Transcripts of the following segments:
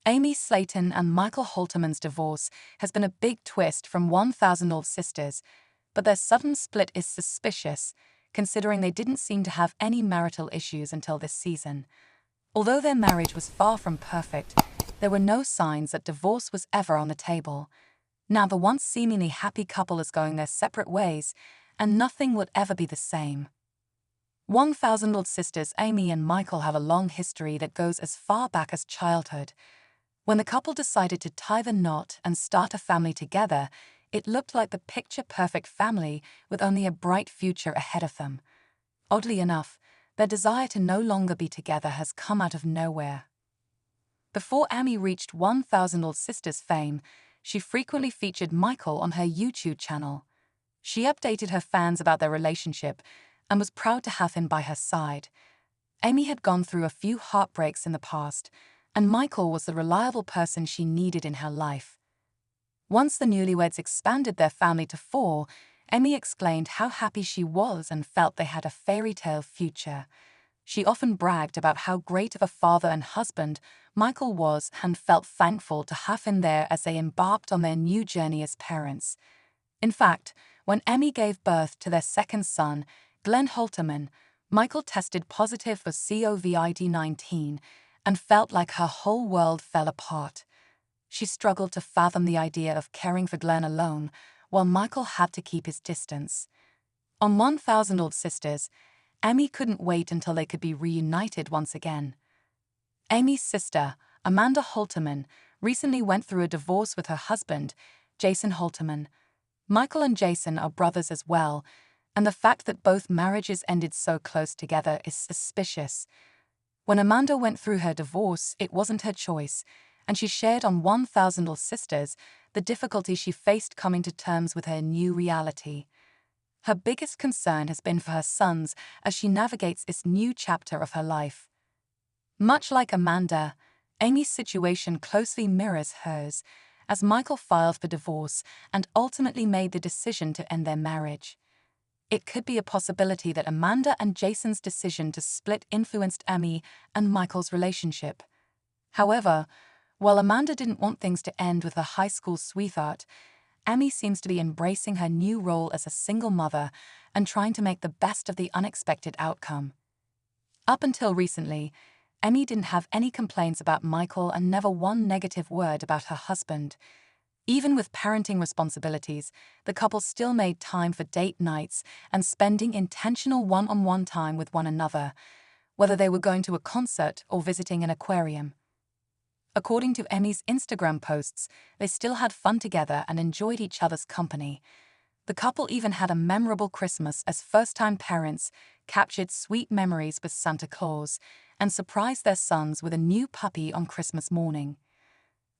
Amy Slayton and Michael Halterman's divorce has been a big twist from 1000 Old Sisters, but their sudden split is suspicious, considering they didn't seem to have any marital issues until this season. Although their marriage was far from perfect, there were no signs that divorce was ever on the table. Now the once seemingly happy couple is going their separate ways, and nothing would ever be the same. 1000 Old Sisters Amy and Michael have a long history that goes as far back as childhood. When the couple decided to tie the knot and start a family together, it looked like the picture-perfect family with only a bright future ahead of them. Oddly enough, their desire to no longer be together has come out of nowhere. Before Amy reached 1000 Old Sisters fame, she frequently featured Michael on her YouTube channel. She updated her fans about their relationship and was proud to have him by her side. Amy had gone through a few heartbreaks in the past, and Michael was the reliable person she needed in her life. Once the newlyweds expanded their family to 4, Amy explained how happy she was and felt they had a fairy tale future. She often bragged about how great of a father and husband Michael was and felt thankful to have him there as they embarked on their new journey as parents. In fact, when Amy gave birth to their second son, Glenn Halterman, Michael tested positive for COVID-19 and felt like her whole world fell apart. She struggled to fathom the idea of caring for Glenn alone, while Michael had to keep his distance. On 1000 Old Sisters, Amy couldn't wait until they could be reunited once again. Amy's sister, Amanda Halterman, recently went through a divorce with her husband, Jason Halterman. Michael and Jason are brothers as well, and the fact that both marriages ended so close together is suspicious. When Amanda went through her divorce, it wasn't her choice, and she shared on 1000 Old Sisters the difficulty she faced coming to terms with her new reality. Her biggest concern has been for her sons as she navigates this new chapter of her life. Much like Amanda, Amy's situation closely mirrors hers, as Michael filed for divorce and ultimately made the decision to end their marriage. It could be a possibility that Amanda and Jason's decision to split influenced Amy and Michael's relationship. However, while Amanda didn't want things to end with her high school sweetheart, Amy seems to be embracing her new role as a single mother and trying to make the best of the unexpected outcome. Up until recently, Amy didn't have any complaints about Michael and never one negative word about her husband. Even with parenting responsibilities, the couple still made time for date nights and spending intentional one-on-one time with one another, whether they were going to a concert or visiting an aquarium. According to Amy's Instagram posts, they still had fun together and enjoyed each other's company. The couple even had a memorable Christmas as first-time parents, captured sweet memories with Santa Claus, and surprised their sons with a new puppy on Christmas morning.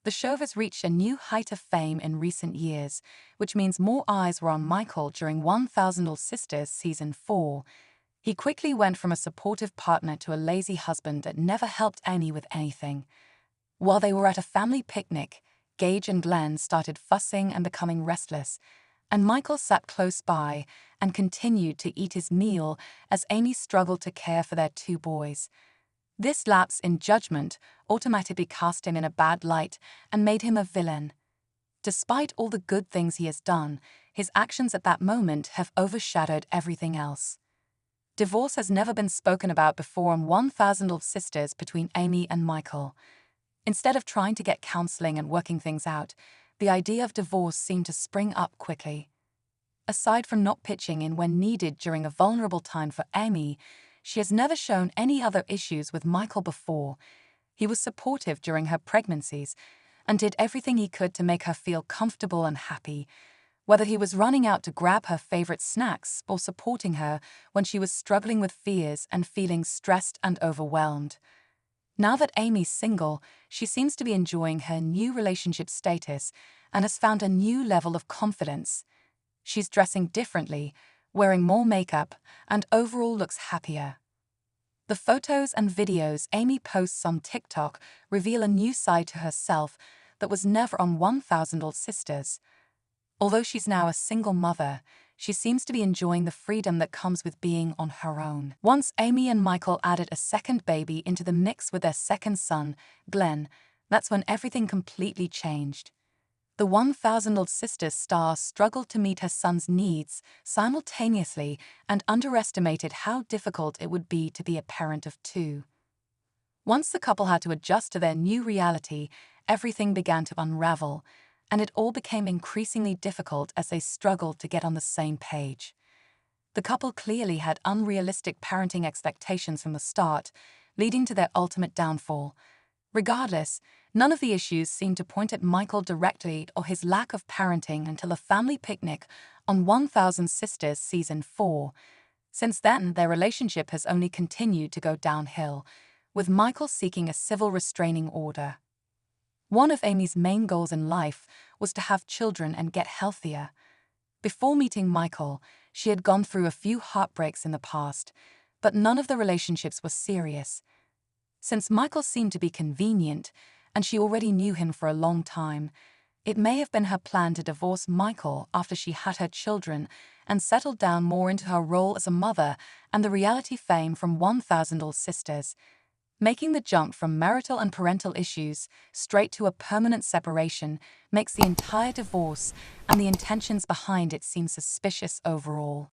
The show has reached a new height of fame in recent years, which means more eyes were on Michael during 1000 Old Sisters Season 4. He quickly went from a supportive partner to a lazy husband that never helped Amy with anything. While they were at a family picnic, Gage and Glenn started fussing and becoming restless, and Michael sat close by and continued to eat his meal as Amy struggled to care for their 2 boys. This lapse in judgment automatically cast him in a bad light and made him a villain. Despite all the good things he has done, his actions at that moment have overshadowed everything else. Divorce has never been spoken about before on 1000 Old Sisters between Amy and Michael. Instead of trying to get counseling and working things out, the idea of divorce seemed to spring up quickly. Aside from not pitching in when needed during a vulnerable time for Amy, she has never shown any other issues with Michael before. He was supportive during her pregnancies and did everything he could to make her feel comfortable and happy, whether he was running out to grab her favorite snacks or supporting her when she was struggling with fears and feeling stressed and overwhelmed. Now that Amy's single, she seems to be enjoying her new relationship status and has found a new level of confidence. She's dressing differently, wearing more makeup, and overall looks happier. The photos and videos Amy posts on TikTok reveal a new side to herself that was never on 1000 Old Sisters. Although she's now a single mother, she seems to be enjoying the freedom that comes with being on her own. Once Amy and Michael added a second baby into the mix with their second son, Glenn, That's when everything completely changed. The 1,000-year-old sister Star struggled to meet her son's needs simultaneously and underestimated how difficult it would be to be a parent of two. Once the couple had to adjust to their new reality, everything began to unravel, and it all became increasingly difficult as they struggled to get on the same page. The couple clearly had unrealistic parenting expectations from the start, leading to their ultimate downfall. Regardless, none of the issues seemed to point at Michael directly or his lack of parenting until a family picnic on 1000 Sisters Season 4. Since then, their relationship has only continued to go downhill, with Michael seeking a civil restraining order. One of Amy's main goals in life was to have children and get healthier. Before meeting Michael, she had gone through a few heartbreaks in the past, but none of the relationships were serious. Since Michael seemed to be convenient, and she already knew him for a long time, it may have been her plan to divorce Michael after she had her children and settled down more into her role as a mother and the reality fame from 1000 Sisters. Making the jump from marital and parental issues straight to a permanent separation makes the entire divorce and the intentions behind it seem suspicious overall.